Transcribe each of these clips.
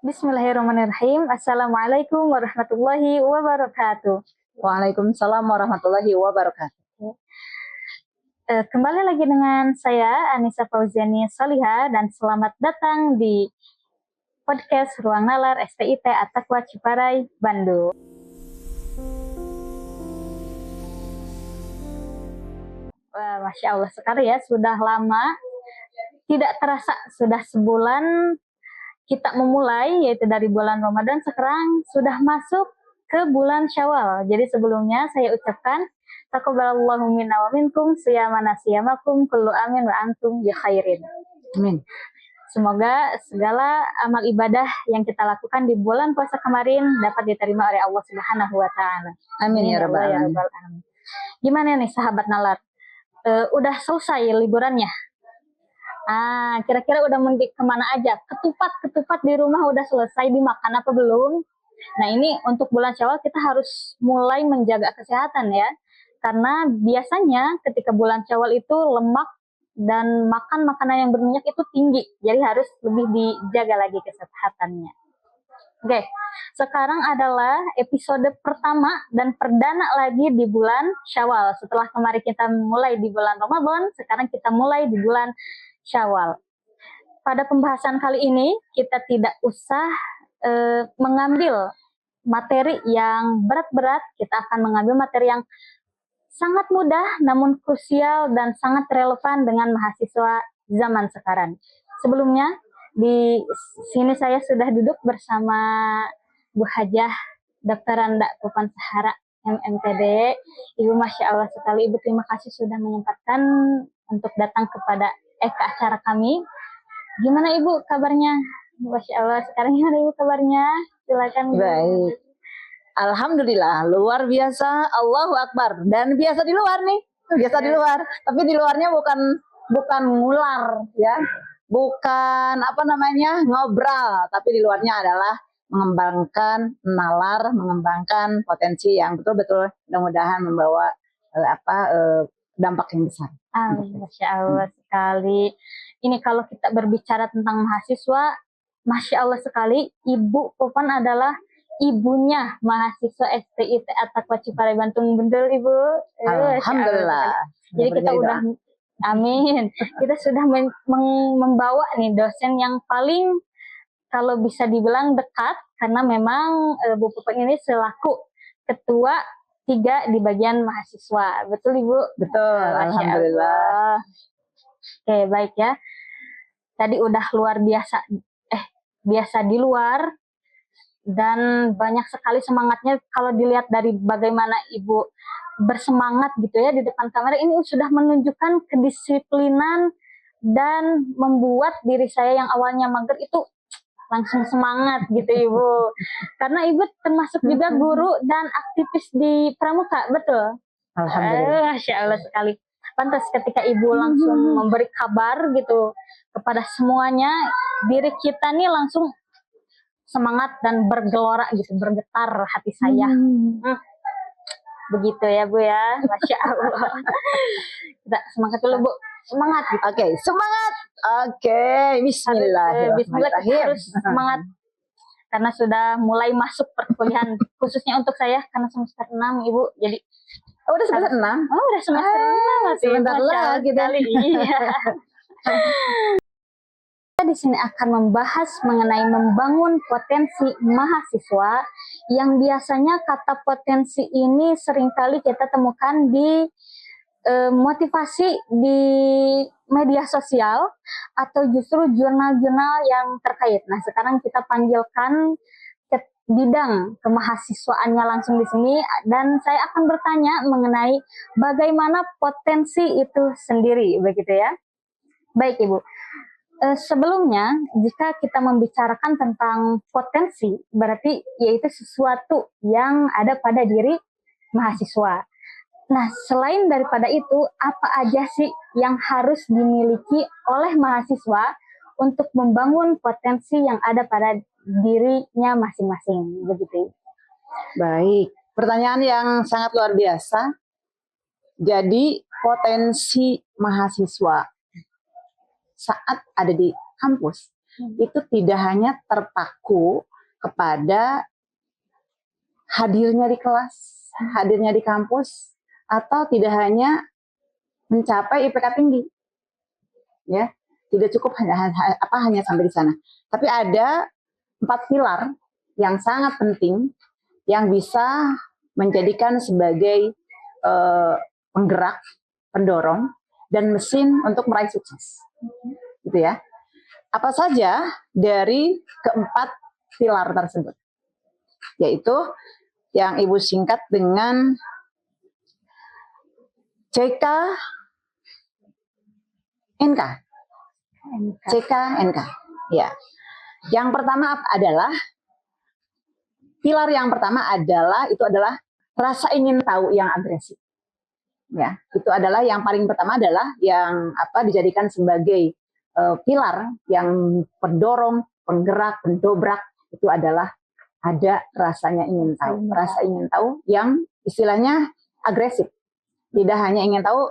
Bismillahirrahmanirrahim. Assalamualaikum warahmatullahi wabarakatuh. Waalaikumsalam warahmatullahi wabarakatuh. Kembali lagi dengan saya Anissa Fauziani Soliha dan selamat datang di podcast Ruang Nalar STIT At-Taqwa Ciparai, Bandung. Masya Allah sekali ya, sudah lama, tidak terasa sudah sebulan kita memulai, yaitu dari bulan Ramadan. Sekarang sudah masuk ke bulan Syawal. Jadi sebelumnya saya ucapkan taqabbalallahu minna wa minkum siyamana siyamakum kullu amin wa antum bi khairin. Amin. Semoga segala amal ibadah yang kita lakukan di bulan puasa kemarin dapat diterima oleh Allah Subhanahu wa taala. Amin ya rabbal alamin. Gimana nih sahabat nalar? Udah selesai liburannya? Kira-kira udah mudik kemana aja? Ketupat di rumah udah selesai dimakan apa belum? Nah, ini untuk bulan Syawal kita harus mulai menjaga kesehatan ya. Karena biasanya ketika bulan Syawal itu lemak dan makan makanan yang berminyak itu tinggi. Jadi harus lebih dijaga lagi kesehatannya. Oke, sekarang adalah episode pertama dan perdana lagi di bulan Syawal. Setelah kemarin kita mulai di bulan Ramadan, sekarang kita mulai di bulan Syawal. Pada pembahasan kali ini kita tidak usah mengambil materi yang berat-berat, kita akan mengambil materi yang sangat mudah namun krusial dan sangat relevan dengan mahasiswa zaman sekarang. Sebelumnya di sini saya sudah duduk bersama Bu Hajah Dr. Randa Pupan Sahara MMTD. Ibu Masya Allah sekali, Ibu terima kasih sudah menyempatkan untuk datang ke acara kami. Gimana Ibu kabarnya? Masya Allah, sekarang gimana Ibu kabarnya? Silakan. Baik. Alhamdulillah, luar biasa, Allahu Akbar. Dan biasa di luar nih, biasa di luar. Tapi di luarnya bukan ngular ya, bukan ngobrol. Tapi di luarnya adalah mengembangkan nalar, mengembangkan potensi yang betul-betul mudah-mudahan membawa dampak yang besar. Masya Allah sekali. Ini kalau kita berbicara tentang mahasiswa, Masya Allah sekali, Ibu Pupan adalah ibunya mahasiswa STIT At-Taqwa Ciparai Bandung. Betul Ibu? Alhamdulillah. Jadi kita udah, amin. Kita sudah membawa nih dosen yang paling kalau bisa dibilang dekat, karena memang Bu Pupan ini selaku ketua 3 di bagian mahasiswa. Betul Ibu? Betul, alhamdulillah. Oke, baik ya. Tadi udah luar biasa, biasa di luar, dan banyak sekali semangatnya. Kalau dilihat dari bagaimana Ibu bersemangat gitu ya di depan kamera, ini sudah menunjukkan kedisiplinan dan membuat diri saya yang awalnya mager itu langsung semangat gitu Ibu. Karena Ibu termasuk juga guru dan aktivis di Pramuka, betul? Alhamdulillah. Masya Allah sekali. Pantas ketika Ibu langsung memberi kabar gitu kepada semuanya, diri kita nih langsung semangat dan bergelora gitu, bergetar hati saya. Begitu ya Bu ya, Masya Allah. Kita semangat dulu Bu. Semangat gitu. Oke, semangat. Oke, bismillah. Bismillah, kita harus semangat karena sudah mulai masuk perkuliahan, khususnya untuk saya karena semester 6 Ibu. Jadi udah semester 6? Oh, udah semester 6. Sebentar lagi kali. Iya. Kita di sini akan membahas mengenai membangun potensi mahasiswa, yang biasanya kata potensi ini seringkali kita temukan di motivasi di media sosial atau justru jurnal-jurnal yang terkait. Nah, sekarang kita panggilkan ke bidang kemahasiswaannya langsung di sini, dan saya akan bertanya mengenai bagaimana potensi itu sendiri, begitu ya. Baik Ibu. Sebelumnya, jika kita membicarakan tentang potensi, berarti yaitu sesuatu yang ada pada diri mahasiswa. Nah, selain daripada itu, apa aja sih yang harus dimiliki oleh mahasiswa untuk membangun potensi yang ada pada dirinya masing-masing, begitu? Baik, pertanyaan yang sangat luar biasa. Jadi, potensi mahasiswa saat ada di kampus itu tidak hanya terpaku kepada hadirnya di kelas, hadirnya di kampus, atau tidak hanya mencapai IPK tinggi, ya, tidak cukup hanya sampai di sana. Tapi ada 4 pilar yang sangat penting yang bisa menjadikan sebagai penggerak, pendorong, dan mesin untuk meraih sukses, gitu ya. Apa saja dari keempat pilar tersebut? Yaitu yang Ibu singkat dengan CKNK. CKNK. Ya. Yang pertama adalah pilar yang pertama adalah rasa ingin tahu yang agresif. Ya, itu adalah yang paling pertama adalah yang dijadikan sebagai pilar yang pendorong, penggerak, pendobrak, itu adalah ada rasanya ingin tahu. Rasa ingin tahu yang istilahnya agresif. Tidak hanya ingin tahu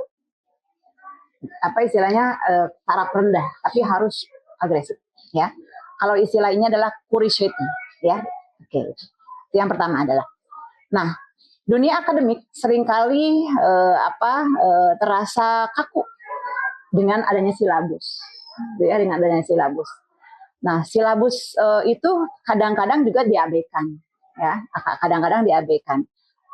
taraf rendah, tapi harus agresif, ya. Kalau istilah ini adalah curiosity, ya. Oke. Itu yang pertama adalah. Nah, dunia akademik seringkali terasa kaku dengan adanya silabus, ya, dengan adanya silabus. Nah, silabus itu kadang-kadang juga diabaikan, ya, kadang-kadang diabaikan.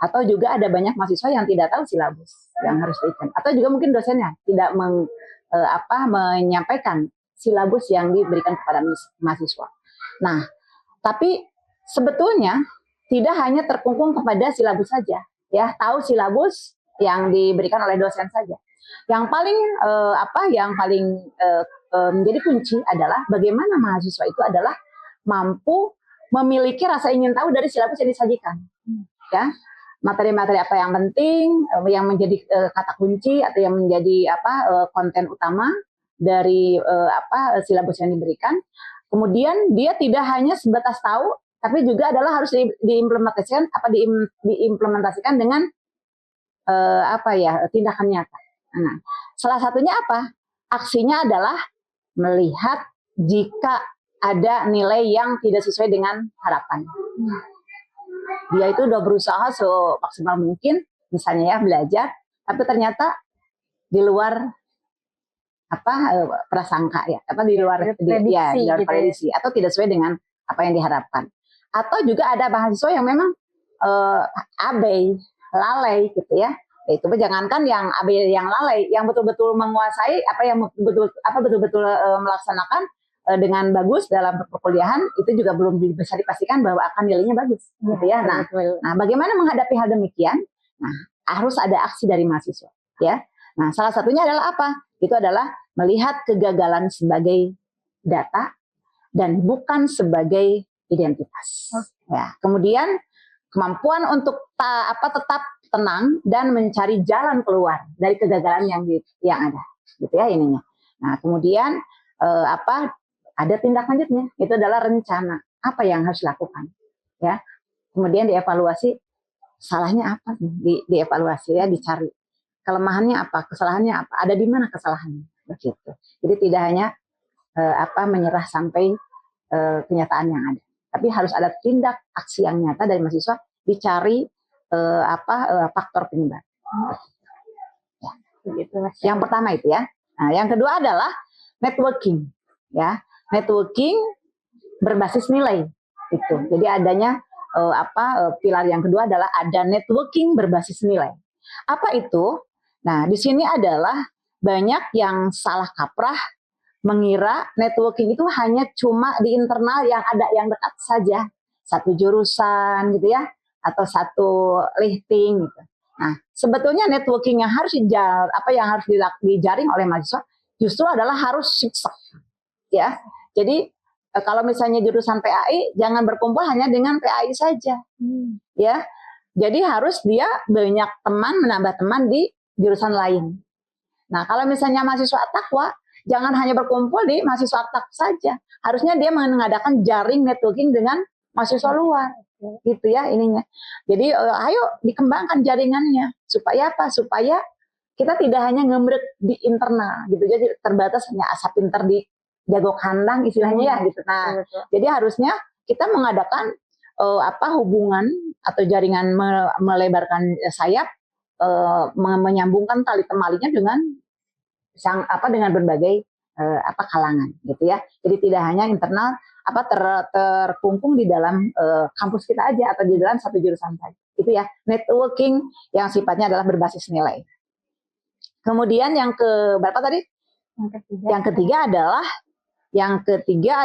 Atau juga ada banyak mahasiswa yang tidak tahu silabus yang harus diikan. Atau juga mungkin dosennya tidak menyampaikan silabus yang diberikan kepada mahasiswa. Nah, tapi sebetulnya tidak hanya terkungkung kepada silabus saja, ya, tahu silabus yang diberikan oleh dosen saja. Yang paling menjadi kunci adalah bagaimana mahasiswa itu adalah mampu memiliki rasa ingin tahu dari silabus yang disajikan, ya. Materi-materi apa yang penting, yang menjadi kata kunci atau yang menjadi konten utama dari silabus yang diberikan. Kemudian dia tidak hanya sebatas tahu, tapi juga adalah harus diimplementasikan dengan tindakan nyata. Nah, salah satunya apa? Aksinya adalah melihat jika ada nilai yang tidak sesuai dengan harapan. Dia itu udah berusaha semaksimal mungkin, misalnya ya belajar, tapi ternyata di luar prasangka, ya, di luar prediksi, atau tidak sesuai dengan apa yang diharapkan. Atau juga ada mahasiswa yang memang abai, lalai, gitu ya. Itu jangankan yang abai, yang lalai, yang betul-betul menguasai betul-betul melaksanakan dengan bagus dalam perkuliahan, itu juga belum bisa dipastikan bahwa akan nilainya bagus, gitu ya. Nah, bagaimana menghadapi hal demikian? Nah, harus ada aksi dari mahasiswa, ya. Nah, salah satunya adalah apa? Itu adalah melihat kegagalan sebagai data dan bukan sebagai identitas. Ya. Kemudian kemampuan untuk tetap tenang dan mencari jalan keluar dari kegagalan yang ada, gitu ya ininya. Nah, kemudian ada tindak lanjutnya, itu adalah rencana apa yang harus dilakukan, ya. Kemudian dievaluasi, salahnya apa, dievaluasi, ya, dicari kelemahannya apa, kesalahannya apa, ada di mana kesalahannya, begitu. Jadi tidak hanya menyerah sampai kenyataan yang ada, tapi harus ada tindak aksi yang nyata dari mahasiswa, dicari faktor penyebab. Ya. Begitu, yang pertama itu, ya. Nah, yang kedua adalah networking, ya. Networking berbasis nilai itu. Jadi adanya pilar yang kedua adalah ada networking berbasis nilai. Apa itu? Nah, di sini adalah banyak yang salah kaprah mengira networking itu hanya cuma di internal yang ada yang dekat saja, satu jurusan, gitu ya, atau satu lifting, gitu. Nah, sebetulnya networking yang harus dijaring oleh mahasiswa justru adalah harus sukses, ya. Jadi kalau misalnya jurusan PAI, jangan berkumpul hanya dengan PAI saja, ya. Jadi harus dia banyak teman, menambah teman di jurusan lain. Nah, kalau misalnya mahasiswa takwa, jangan hanya berkumpul di mahasiswa takwa saja. Harusnya dia mengadakan jaring networking dengan mahasiswa luar, gitu ya ininya. Jadi ayo dikembangkan jaringannya supaya apa? Supaya kita tidak hanya ngembrek di internal, gitu. Jadi terbatas hanya asap pinter di jago kandang istilahnya ya gitu. Nah, Betul. jadi harusnya kita mengadakan hubungan atau jaringan melebarkan sayap, menyambungkan tali temalinya dengan dengan berbagai kalangan gitu ya. Jadi tidak hanya internal terkungkung di dalam kampus kita aja atau di dalam satu jurusan saja. Itu ya, networking yang sifatnya adalah berbasis nilai. Kemudian yang ke berapa tadi? Yang ketiga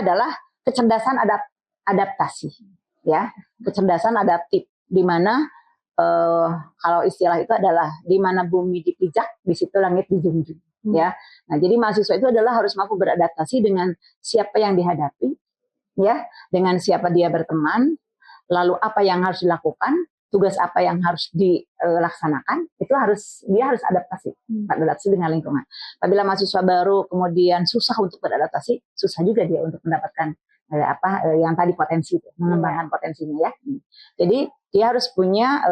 adalah kecerdasan adaptasi, ya, kecerdasan adaptif, di mana kalau istilah itu adalah di mana bumi dipijak, di situ langit dijunjung, ya. Nah, jadi mahasiswa itu adalah harus mampu beradaptasi dengan siapa yang dihadapi, ya, dengan siapa dia berteman, lalu apa yang harus dilakukan, tugas apa yang harus dilaksanakan, itu dia harus adaptasi dengan lingkungan. Apabila mahasiswa baru kemudian susah untuk beradaptasi, susah juga dia untuk mendapatkan yang tadi potensi, mengembangkan potensinya ya. Jadi dia harus punya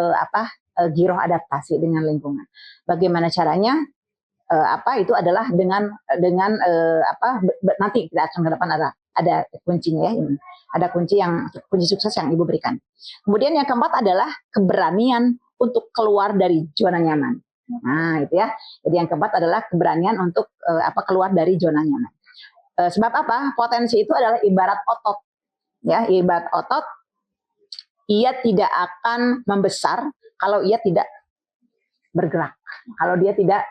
giroh adaptasi dengan lingkungan. Bagaimana caranya? Itu adalah dengan nanti kita akan ke depan ada kuncinya ya ini. Ada kunci sukses yang Ibu berikan. Kemudian yang keempat adalah keberanian untuk keluar dari zona nyaman. Nah, itu ya. Jadi yang keempat adalah keberanian untuk keluar dari zona nyaman. Sebab apa? Potensi itu adalah ibarat otot. Ya, ibarat otot, ia tidak akan membesar kalau ia tidak bergerak. Kalau dia tidak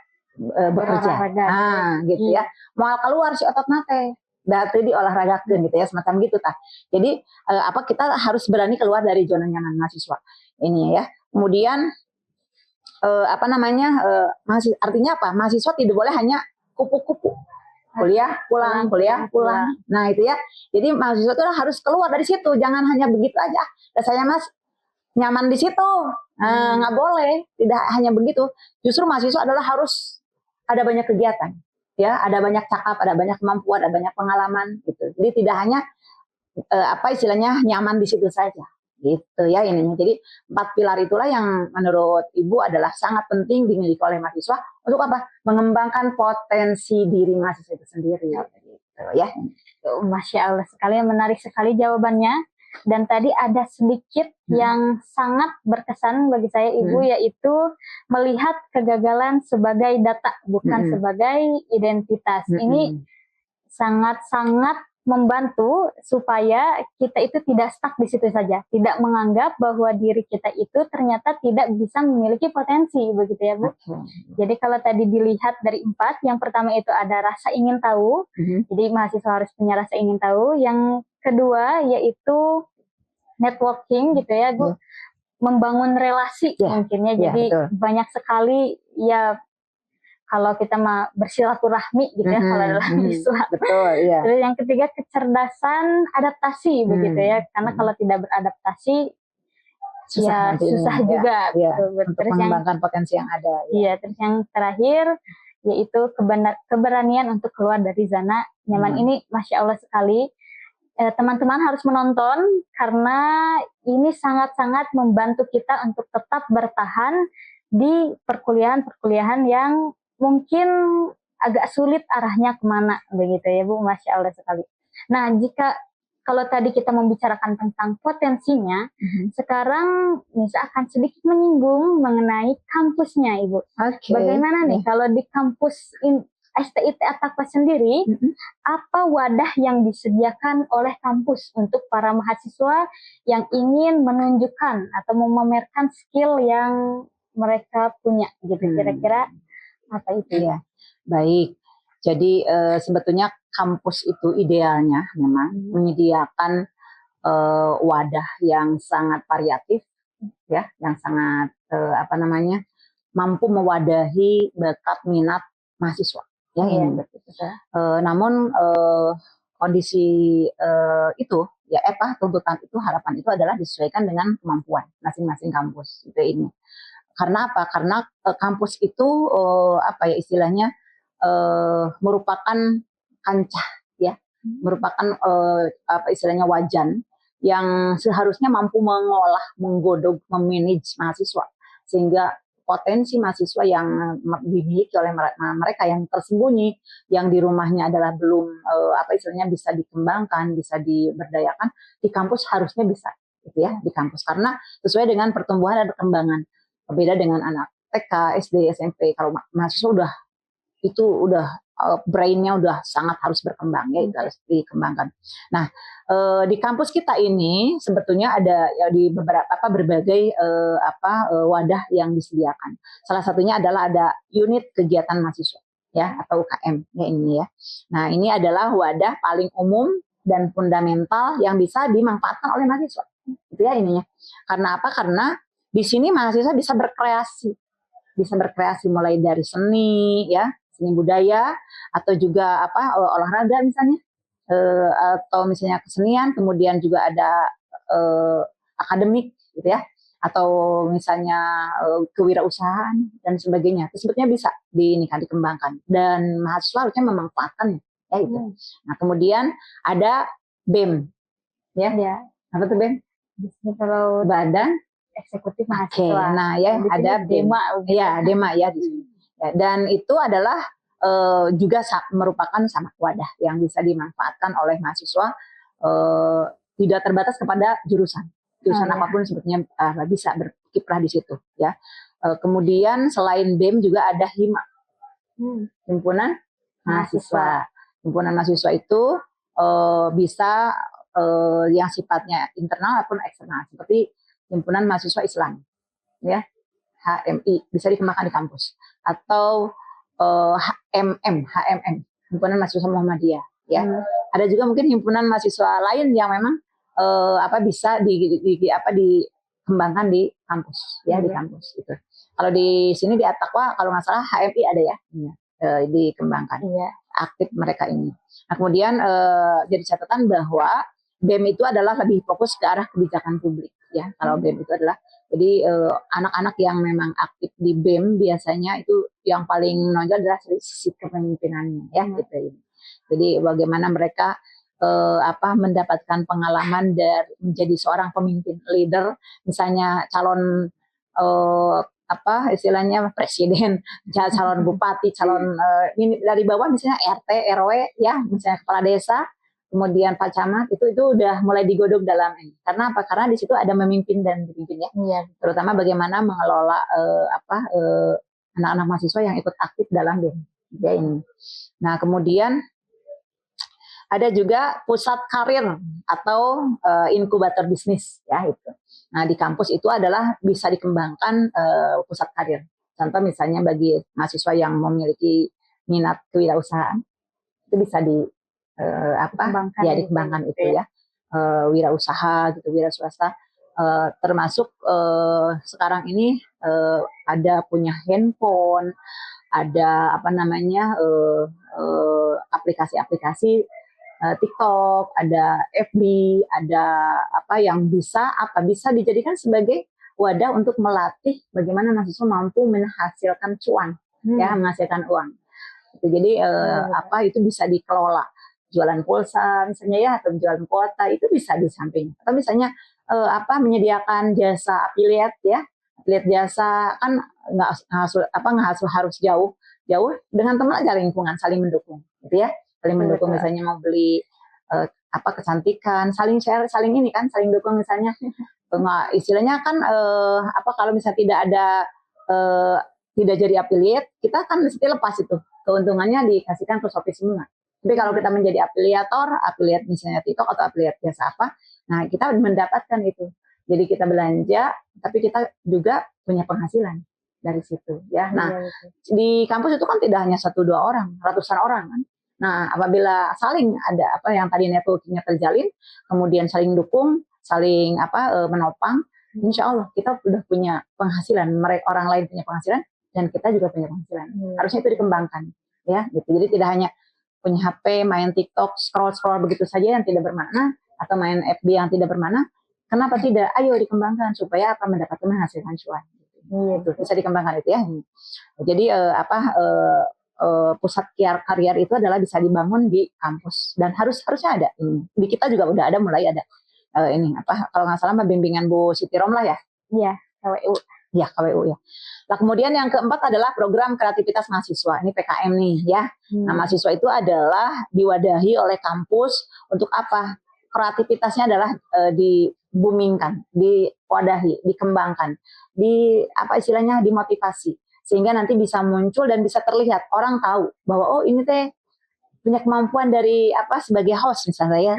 bekerja. Nah, gitu ya. Mau keluar si otot nate. Berarti diolahragakeun gitu ya, semacam gitu tah. Jadi kita harus berani keluar dari zona nyaman mahasiswa. Ini ya. Kemudian artinya apa? Mahasiswa tidak boleh hanya kupu-kupu. Kuliah pulang. Nah, itu ya. Jadi mahasiswa itu harus keluar dari situ, jangan hanya begitu aja. Dan saya Mas nyaman di situ. Nggak boleh, tidak hanya begitu. Justru mahasiswa adalah harus ada banyak kegiatan. Ya, ada banyak cakap, ada banyak kemampuan, ada banyak pengalaman gitu. Jadi tidak hanya istilahnya nyaman di situ saja. Gitu ya ininya. Jadi 4 pilar itulah yang menurut Ibu adalah sangat penting dimiliki oleh mahasiswa untuk apa? Mengembangkan potensi diri mahasiswa itu sendiri gitu ya. Masya Allah sekali, menarik sekali jawabannya. Dan tadi ada sedikit yang sangat berkesan bagi saya Ibu, yaitu melihat kegagalan sebagai data, bukan sebagai identitas. Ini sangat-sangat membantu supaya kita itu tidak stuck di situ saja, tidak menganggap bahwa diri kita itu ternyata tidak bisa memiliki potensi, begitu ya Bu. Jadi kalau tadi dilihat dari 4, yang pertama itu ada rasa ingin tahu, jadi mahasiswa harus punya rasa ingin tahu. Yang kedua yaitu networking gitu ya Bu, membangun relasi mungkinnya, jadi banyak sekali ya. Kalau kita bersilaturahmi gitu ya, kalau dalam Islam. Betul, iya. Terus yang ketiga kecerdasan adaptasi begitu ya, karena kalau tidak beradaptasi susah juga. Ya, untuk terus mengembangkan potensi yang ada. Iya, terus yang terakhir yaitu keberanian untuk keluar dari zona nyaman. Ini Masya Allah sekali. Teman-teman harus menonton karena ini sangat-sangat membantu kita untuk tetap bertahan di perkuliahan yang mungkin agak sulit arahnya kemana begitu ya Bu. Masya Allah sekali. Nah, kalau tadi kita membicarakan tentang potensinya, sekarang Nisa akan sedikit menyinggung mengenai kampusnya Ibu. Bagaimana nih kalau di kampus STIT At-Taqwa sendiri, apa wadah yang disediakan oleh kampus untuk para mahasiswa yang ingin menunjukkan atau memamerkan skill yang mereka punya gitu, kira-kira apa itu ya? Baik, jadi sebetulnya kampus itu idealnya memang menyediakan wadah yang sangat variatif, ya, yang sangat mampu mewadahi bakat minat mahasiswa, ya. Namun kondisi itu, ya, tuntutan itu, harapan itu adalah disesuaikan dengan kemampuan masing-masing kampus itu ini. Karena apa? Karena kampus itu istilahnya merupakan kancah, ya, merupakan istilahnya wajan yang seharusnya mampu mengolah, menggodok, memanage mahasiswa sehingga potensi mahasiswa yang dimiliki oleh mereka yang tersembunyi, yang di rumahnya adalah belum apa istilahnya bisa dikembangkan, bisa diberdayakan, di kampus harusnya bisa gitu ya, di kampus, karena sesuai dengan pertumbuhan dan perkembangan. Berbeda dengan anak TK, SD, SMP, kalau mahasiswa udah brainnya udah sangat harus berkembang ya, itu harus dikembangkan. Nah, di kampus kita ini sebetulnya ada ya, di berbagai wadah yang disediakan. Salah satunya adalah ada unit kegiatan mahasiswa ya, atau UKM ya ini ya. Nah, ini adalah wadah paling umum dan fundamental yang bisa dimanfaatkan oleh mahasiswa. Itu ya ininya. Karena apa? Karena di sini mahasiswa bisa berkreasi mulai dari seni ya, seni budaya, atau juga olahraga misalnya, atau misalnya kesenian, kemudian juga ada akademik gitu ya, atau misalnya kewirausahaan dan sebagainya. Itu sebetulnya bisa dikembangkan dan mahasiswa harusnya memanfaatkannya ya itu. Nah, kemudian ada BEM ya. Apa tuh BEM? Kalau Badan Eksekutif Mahasiswa. Nah ya ada DEMA ya, DEMA ya di sini. Ya, dan itu adalah juga merupakan sama wadah yang bisa dimanfaatkan oleh mahasiswa, tidak terbatas kepada jurusan apapun sebetulnya bisa berkiprah di situ ya. Kemudian selain BEM juga ada HIMA, himpunan mahasiswa. Himpunan mahasiswa itu bisa yang sifatnya internal maupun eksternal, seperti himpunan mahasiswa Islam ya, HMI, bisa dikembangkan di kampus, atau HMM, himpunan mahasiswa Muhammadiyah ya. Ada juga mungkin himpunan mahasiswa lain yang memang bisa dikembangkan di kampus ya, di kampus itu. Kalau di sini di At-Taqwa kalau nggak salah HMI ada ya, dikembangkan aktif mereka ini. Nah, kemudian jadi catatan bahwa BEM itu adalah lebih fokus ke arah kebijakan publik ya. Kalau BEM itu adalah jadi anak-anak yang memang aktif di BEM biasanya itu yang paling menonjol adalah sisi kepemimpinannya ya gitu. Jadi bagaimana mereka mendapatkan pengalaman dari menjadi seorang pemimpin leader, misalnya calon istilahnya presiden, calon bupati, calon dari bawah misalnya RT, RW ya, misalnya kepala desa, kemudian Pak Camat, itu udah mulai digodok dalam ini. Karena apa? Karena di situ ada memimpin dan dipimpin ya. Terutama bagaimana mengelola anak-anak mahasiswa yang ikut aktif dalam BEM ya ini. Nah, kemudian ada juga pusat karir atau inkubator bisnis ya itu. Nah, di kampus itu adalah bisa dikembangkan pusat karir. Contoh misalnya bagi mahasiswa yang memiliki minat kewirausahaan, itu bisa dikembangkan itu ya. Wirausaha gitu, wira swasta, termasuk sekarang ini ada punya handphone, ada aplikasi-aplikasi TikTok, ada FB, ada yang bisa dijadikan sebagai wadah untuk melatih bagaimana mahasiswa mampu menghasilkan cuan ya, menghasilkan uang. Jadi itu bisa dikelola, jualan pulsa misalnya ya, atau jualan kuota, itu bisa di samping. Atau misalnya menyediakan jasa affiliate ya, affiliate jasa kan nggak harus jauh dengan teman aja, lingkungan saling mendukung gitu ya, saling mendukung. Misalnya mau beli kecantikan, saling share, saling dukung misalnya. Istilahnya kan kalau misalnya tidak jadi affiliate, kita kan mesti lepas itu, keuntungannya dikasihkan ke Shopee semua. Tapi kalau kita menjadi affiliate misalnya TikTok atau affiliate jasa nah kita mendapatkan itu. Jadi kita belanja, tapi kita juga punya penghasilan dari situ ya. Nah, di kampus itu kan tidak hanya 1-2 orang, ratusan orang kan. Nah, apabila saling ada yang tadi networking-nya terjalin, kemudian saling dukung, saling menopang, insya Allah kita udah punya penghasilan, orang lain punya penghasilan, dan kita juga punya penghasilan. Harusnya itu dikembangkan ya gitu. Jadi tidak hanya punya HP, main TikTok, scroll begitu saja yang tidak bermakna, atau main FB yang tidak bermakna. Kenapa tidak? Ayo dikembangkan supaya mendapatkan menghasilkan cuan. Gitu. Bisa dikembangkan itu ya. Jadi pusat karier itu adalah bisa dibangun di kampus, dan harusnya ada ini. Di kita juga udah ada, mulai ada kalau nggak salah bimbingan Bu Siti Romlah ya. Iya, KWU. Ya, KWU ya. Nah, kemudian yang keempat adalah program kreativitas mahasiswa. Ini PKM nih ya. Nah, mahasiswa itu adalah diwadahi oleh kampus untuk apa? Kreativitasnya adalah dibumingkan, diwadahi, dikembangkan, apa istilahnya, dimotivasi, sehingga nanti bisa muncul dan bisa terlihat, orang tahu bahwa oh ini teh punya kemampuan dari apa sebagai host misalnya ya.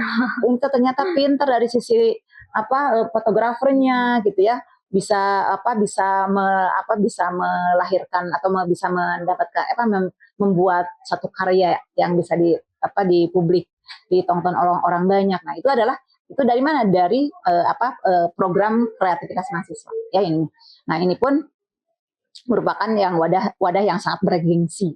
Ini ternyata pintar dari sisi apa fotografernya gitu ya. Bisa bisa melahirkan atau bisa mendapatkan membuat satu karya yang bisa di publik, ditonton orang-orang banyak. Nah, itu dari mana? Dari program kreativitas mahasiswa ya ini. Nah, ini pun merupakan yang wadah yang sangat bergengsi.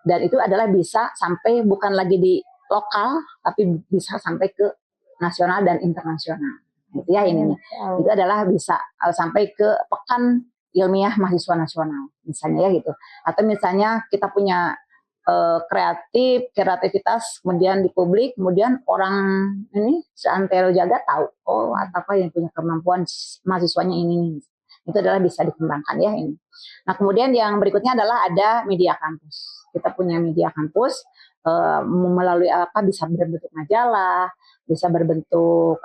Dan itu adalah bisa sampai bukan lagi di lokal tapi bisa sampai ke nasional dan internasional. Gitu ya ini. Itu adalah bisa sampai ke pekan ilmiah mahasiswa nasional misalnya ya gitu. Atau misalnya kita punya kreativitas kemudian di publik, kemudian orang ini seantero jaga tahu oh apa yang punya kemampuan mahasiswanya ini. Itu adalah bisa dikembangkan ya ini. Nah, kemudian yang berikutnya adalah ada media kampus. Kita punya media kampus melalui bisa berbentuk majalah, bisa berbentuk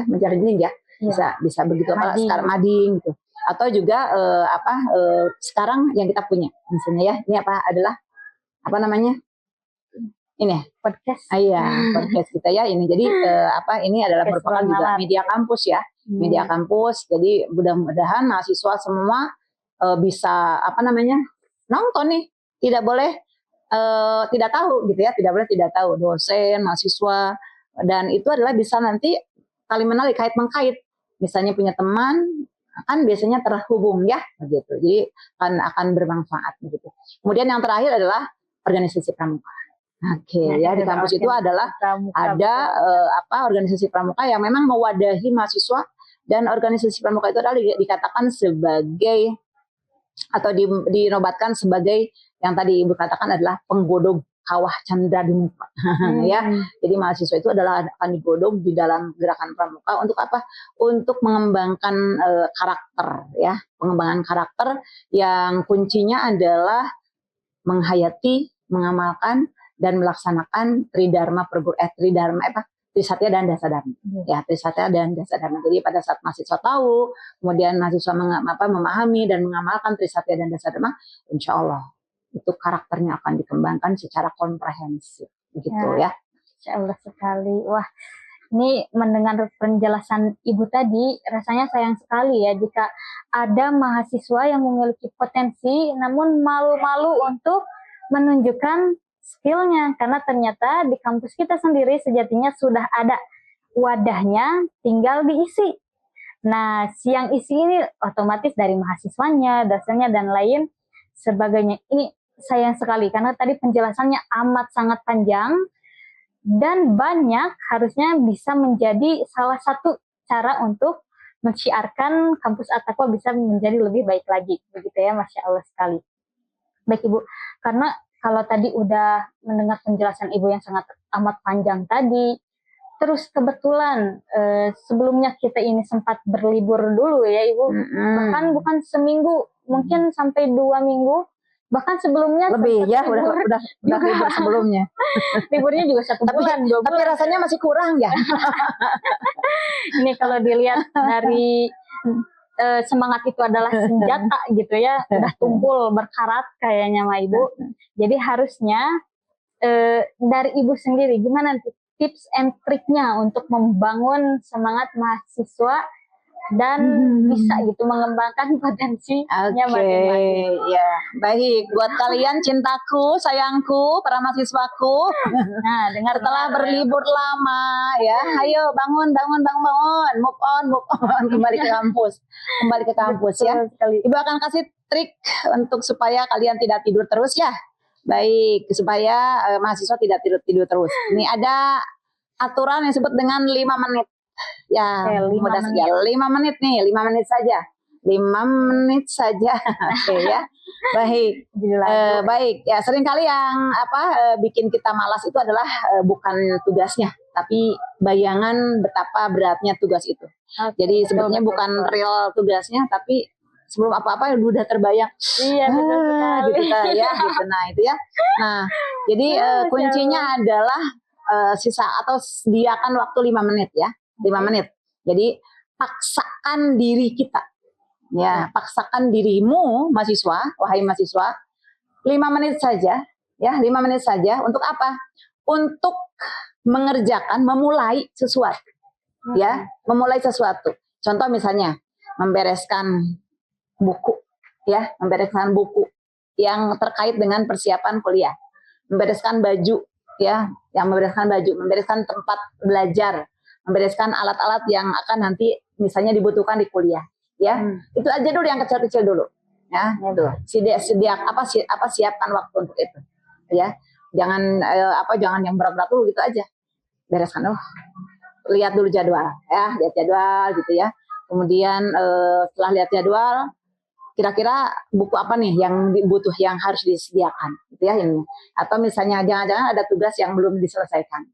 menjadi ya, bisa begitu sekarang mading gitu. Atau juga sekarang yang kita punya misalnya ya, ini adalah ini podcast. Podcast kita ya ini. Jadi ini adalah merupakan juga media kampus ya. Media kampus. Jadi mudah-mudahan mahasiswa semua bisa nonton nih. Tidak boleh tidak tahu gitu ya. Tidak boleh tidak tahu, dosen, mahasiswa, dan itu adalah bisa nanti saling mengenal, kait mengkait. Misalnya punya teman kan biasanya terhubung ya begitu. Jadi akan bermanfaat begitu. Kemudian yang terakhir adalah organisasi pramuka. Ya di kampus itu adalah ada organisasi pramuka yang memang mewadahi mahasiswa, dan organisasi pramuka itu adalah dikatakan sebagai atau dinobatkan sebagai yang tadi Ibu katakan adalah penggodok kawah candra di muka. Ya. Jadi mahasiswa itu adalah akan digodok di dalam gerakan pramuka untuk apa? Untuk mengembangkan karakter ya, pengembangan karakter yang kuncinya adalah menghayati, mengamalkan dan melaksanakan Trisatya dan Dasadharma. Ya, Trisatya dan Dasadharma. Jadi pada saat mahasiswa tahu, kemudian mahasiswa memahami dan mengamalkan Trisatya dan Dasadharma, insya Allah itu karakternya akan dikembangkan secara komprehensif, begitu ya. Insya Allah sekali. Wah, ini mendengar penjelasan Ibu tadi, rasanya sayang sekali ya jika ada mahasiswa yang memiliki potensi, namun malu-malu untuk menunjukkan skillnya, karena ternyata di kampus kita sendiri sejatinya sudah ada wadahnya, tinggal diisi. Nah, yang isi ini otomatis dari mahasiswanya, dosennya, dan lain sebagainya. Ini sayang sekali karena tadi penjelasannya amat sangat panjang dan banyak, harusnya bisa menjadi salah satu cara untuk mensyiarkan kampus At-Taqwa bisa menjadi lebih baik lagi, begitu ya. Masya Allah sekali. Baik Ibu, karena kalau tadi udah mendengar penjelasan Ibu yang sangat amat panjang tadi, terus kebetulan sebelumnya kita ini sempat berlibur dulu ya Ibu, bahkan bukan seminggu, mungkin sampai 2 minggu, bahkan sebelumnya lebih ya, udah libur sebelumnya. Liburnya juga 1 bulan, 2 bulan. Tapi rasanya masih kurang ya. Ini kalau dilihat dari semangat itu adalah senjata gitu ya, udah tumpul berkarat kayaknya sama Ibu. Jadi harusnya dari Ibu sendiri gimana tips and triknya untuk membangun semangat mahasiswa dan bisa gitu mengembangkan potensinya masing-masing. Ya, baik. Buat kalian cintaku, sayangku, para mahasiswaku. Nah, setelah berlibur lama ya, ayo bangun. Move on, kembali ke kampus. Ya. Ibu akan kasih trik untuk supaya kalian tidak tidur terus ya. Baik, supaya mahasiswa tidak tidur terus. Ini ada aturan yang disebut dengan 5 menit. Ya, mudah saja. 5 menit nih, 5 menit saja. 5 menit saja. Oke ya. Baik. Baik ya, seringkali yang bikin kita malas itu adalah bukan tugasnya, tapi bayangan betapa beratnya tugas itu. Jadi sebetulnya bukan real tugasnya, tapi sebelum apa-apa udah terbayang. Iya, betul sekali. Gitu ya, gitu. Nah, itu ya. Nah, jadi kuncinya adalah sisa atau sediakan waktu 5 menit ya. 5 menit. Jadi paksakan diri kita. Ya, paksakan dirimu mahasiswa, wahai mahasiswa, 5 menit saja, ya, 5 menit saja untuk apa? Untuk mengerjakan, memulai sesuatu. Ya, memulai sesuatu. Contoh misalnya membereskan buku, ya, membereskan buku yang terkait dengan persiapan kuliah, membereskan baju, ya, yang membereskan baju, membereskan tempat belajar, membereskan alat-alat yang akan nanti misalnya dibutuhkan di kuliah, ya. Itu aja dulu, yang kecil-kecil dulu, ya. Itu siapkan waktu untuk itu, ya. Jangan jangan yang berat-berat dulu, gitu aja. Bereskan dulu. Lihat dulu jadwal, ya, lihat jadwal gitu ya. Kemudian setelah lihat jadwal, kira-kira buku apa nih yang yang harus disediakan, gitu ya ini. Atau misalnya jangan-jangan ada tugas yang belum diselesaikan,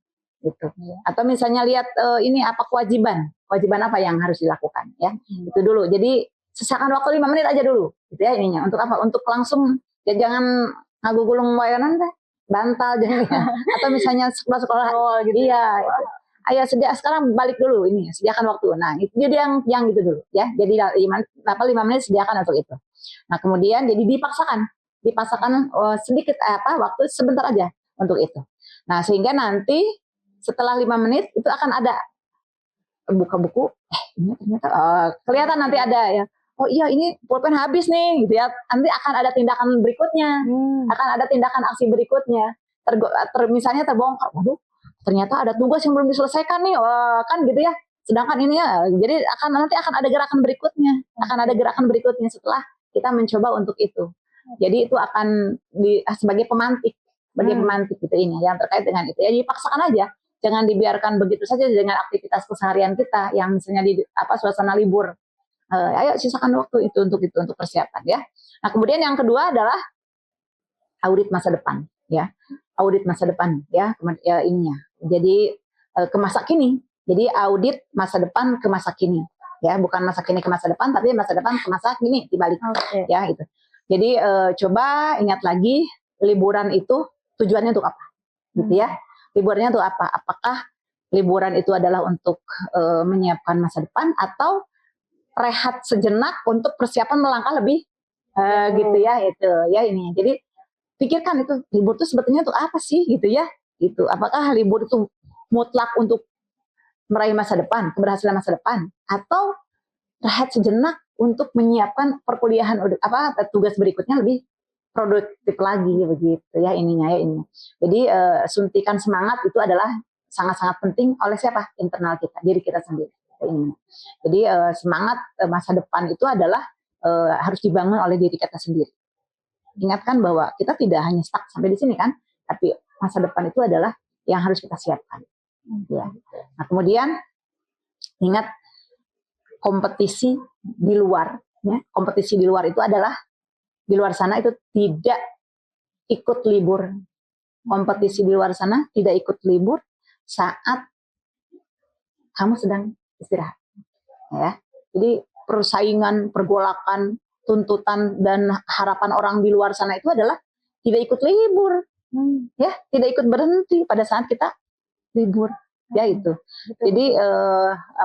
gitu. Atau misalnya lihat ini apa kewajiban apa yang harus dilakukan, ya. Itu dulu. Jadi sisakan waktu 5 menit aja dulu, gitu ya ininya. Untuk apa? Untuk langsung, ya jangan ngagugulung wayanan deh, bantal jangan ya. Atau misalnya sekolah gitu. Iya. Gitu. Ayo sekarang balik dulu ini, sediakan waktu. Nah, itu jadi yang gitu dulu, ya. Jadi 5 menit sediakan untuk itu. Nah, kemudian jadi dipaksakan sedikit waktu sebentar aja untuk itu. Nah, sehingga nanti setelah 5 menit itu akan ada buka buku, ini ternyata kelihatan nanti ada ya. Oh iya, ini pulpen habis nih, gitu ya. Nanti akan ada tindakan berikutnya, akan ada tindakan aksi berikutnya. Misalnya terbongkar, waduh, ternyata ada tugas yang belum diselesaikan nih, kan gitu ya. Sedangkan ini ya, jadi nanti akan ada gerakan berikutnya setelah kita mencoba untuk itu. Jadi itu akan sebagai pemantik, gitu ini yang terkait dengan itu. Ya dipaksakan aja, jangan dibiarkan begitu saja dengan aktivitas keseharian kita yang misalnya di suasana libur. Ayo sisakan waktu itu untuk persiapan, ya. Nah, kemudian yang kedua adalah audit masa depan, ya. Audit masa depan, ya, ininya. Jadi ke masa kini. Jadi audit masa depan ke masa kini, ya, bukan masa kini ke masa depan, tapi masa depan ke masa kini dibalik, ya itu. Jadi coba ingat lagi, liburan itu tujuannya untuk apa, gitu ya. Liburannya untuk apa? Apakah liburan itu adalah untuk menyiapkan masa depan atau rehat sejenak untuk persiapan melangkah lebih gitu ya, itu ya ini. Jadi pikirkan itu libur itu sebetulnya untuk apa sih, gitu ya. Gitu. Apakah libur itu mutlak untuk meraih masa depan, keberhasilan masa depan, atau rehat sejenak untuk menyiapkan perkuliahan tugas berikutnya lebih produktif lagi, begitu ya ininya ya ini. Jadi suntikan semangat itu adalah sangat-sangat penting oleh siapa? Internal kita, diri kita sendiri. Ini. Jadi semangat masa depan itu adalah harus dibangun oleh diri kita sendiri. Ingatkan bahwa kita tidak hanya stuck sampai di sini kan, tapi masa depan itu adalah yang harus kita siapkan. Ya. Nah, kemudian ingat kompetisi di luar, ya. Kompetisi di luar itu adalah di luar sana itu tidak ikut libur. Kompetisi di luar sana tidak ikut libur saat kamu sedang istirahat, ya. Jadi persaingan, pergolakan, tuntutan dan harapan orang di luar sana itu adalah tidak ikut libur, ya, tidak ikut berhenti pada saat kita libur, ya itu. Jadi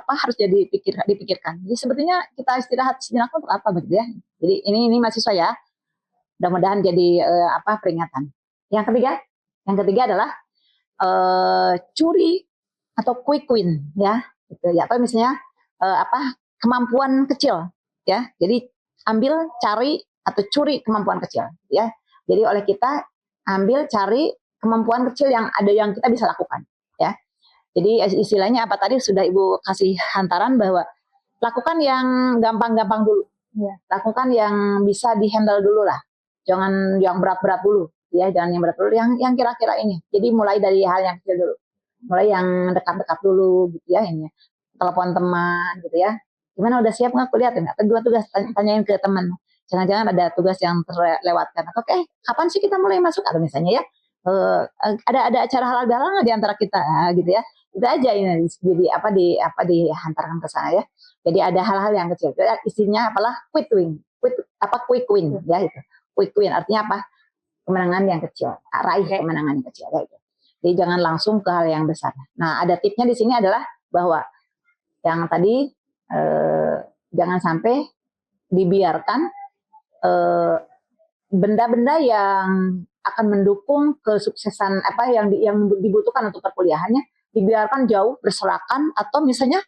harus dipikirkan. Jadi sebetulnya kita istirahat sejenak untuk apa, begitu ya. Jadi ini mahasiswa ya, mudah-mudahan jadi peringatan. Yang ketiga adalah curi atau quick win, ya, gitu ya. Atau misalnya kemampuan kecil, ya. Jadi cari atau curi kemampuan kecil, ya. Jadi oleh kita cari kemampuan kecil yang kita bisa lakukan, ya. Jadi istilahnya apa tadi sudah Ibu kasih hantaran bahwa lakukan yang gampang-gampang dulu, ya. Lakukan yang bisa dihandle dulu lah, jangan yang berat-berat dulu, ya. Jangan yang berat dulu, yang kira-kira ini. Jadi mulai dari hal yang kecil dulu, mulai yang dekat-dekat dulu, gitu ya. Ini telepon teman, gitu ya. Gimana, udah siap nggak kuliah? Atau dua tugas, tanyain ke teman. Jangan-jangan ada tugas yang terlewatkan. Atau kapan sih kita mulai masuk? Atau misalnya ya, ada acara halal bihalal nggak di antara kita, gitu ya. Itu aja ini jadi dihantarkan ke sana ya. Jadi ada hal-hal yang kecil. Isinya apalah quick win, quick win ya itu. Quick win artinya apa? Kemenangan yang kecil, raih kemenangan yang kecil ya itu. Jadi jangan langsung ke hal yang besar. Nah, ada tipsnya di sini adalah bahwa yang tadi jangan sampai dibiarkan benda-benda yang akan mendukung kesuksesan yang dibutuhkan untuk perkuliahannya dibiarkan jauh berserakan atau misalnya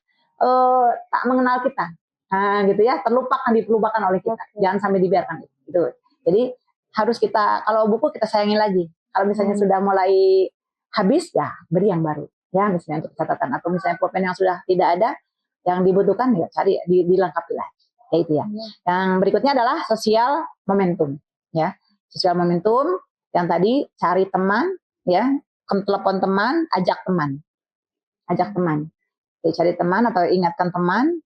tak mengenal kita, nah gitu ya, dilupakan oleh kita. Jangan sampai dibiarkan gitu. Jadi harus kita, kalau buku kita sayangi lagi. Kalau misalnya sudah mulai habis ya beri yang baru ya, misalnya untuk catatan, atau misalnya pulpen yang sudah tidak ada yang dibutuhkan ya cari dilengkapi lagi. Ya itu ya. Yang berikutnya adalah sosial momentum ya. Sosial momentum yang tadi cari teman ya, telepon teman, ajak teman. Jadi cari teman atau ingatkan teman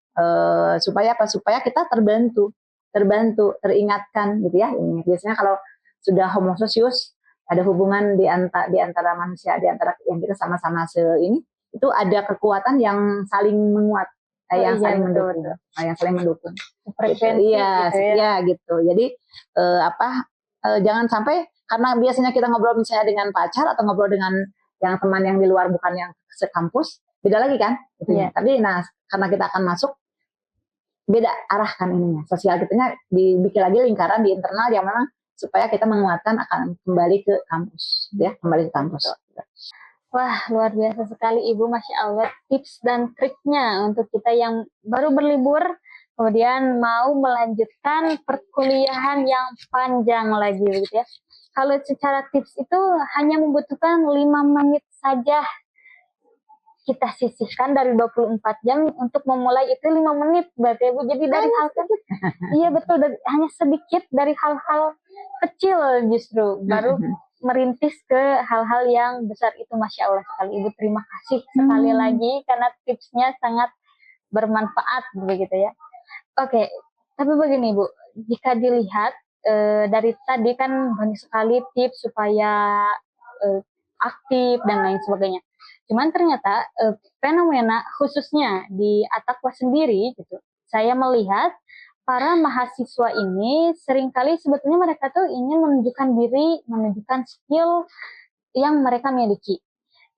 supaya apa? Supaya kita terbantu, teringatkan gitu ya. Ini biasanya kalau sudah homososius, ada hubungan di antara manusia, di antara yang kita sama-sama itu ada kekuatan yang saling menguat, saling mendukung. Frekuensi gitu. Jadi jangan sampai, karena biasanya kita ngobrol misalnya dengan pacar atau ngobrol dengan yang teman yang di luar, bukan yang sekampus, beda lagi kan gitu ya. Tapi karena kita akan masuk, beda arahkan ininya. Sosial kitanya dibikin lagi lingkaran di internal yang memang supaya kita menguatkan akan kembali ke kampus ya, kembali ke kampus. Wah, luar biasa sekali Ibu, Masya Allah, tips dan triknya untuk kita yang baru berlibur, kemudian mau melanjutkan perkuliahan yang panjang lagi gitu ya. Kalau secara tips itu hanya membutuhkan 5 menit saja. Kita sisihkan dari 24 jam untuk memulai itu 5 menit berarti Bu. Jadi dari hal kecil. Iya betul, hanya sedikit dari hal-hal kecil justru baru merintis ke hal-hal yang besar itu. Masya Allah sekali Ibu, terima kasih sekali lagi karena tipsnya sangat bermanfaat begitu ya. Oke, tapi begini Bu, jika dilihat dari tadi kan banyak sekali tips supaya aktif dan lain sebagainya. Cuman ternyata fenomena khususnya di At-Taqwa sendiri gitu, saya melihat para mahasiswa ini seringkali sebetulnya mereka tuh ingin menunjukkan diri, menunjukkan skill yang mereka miliki.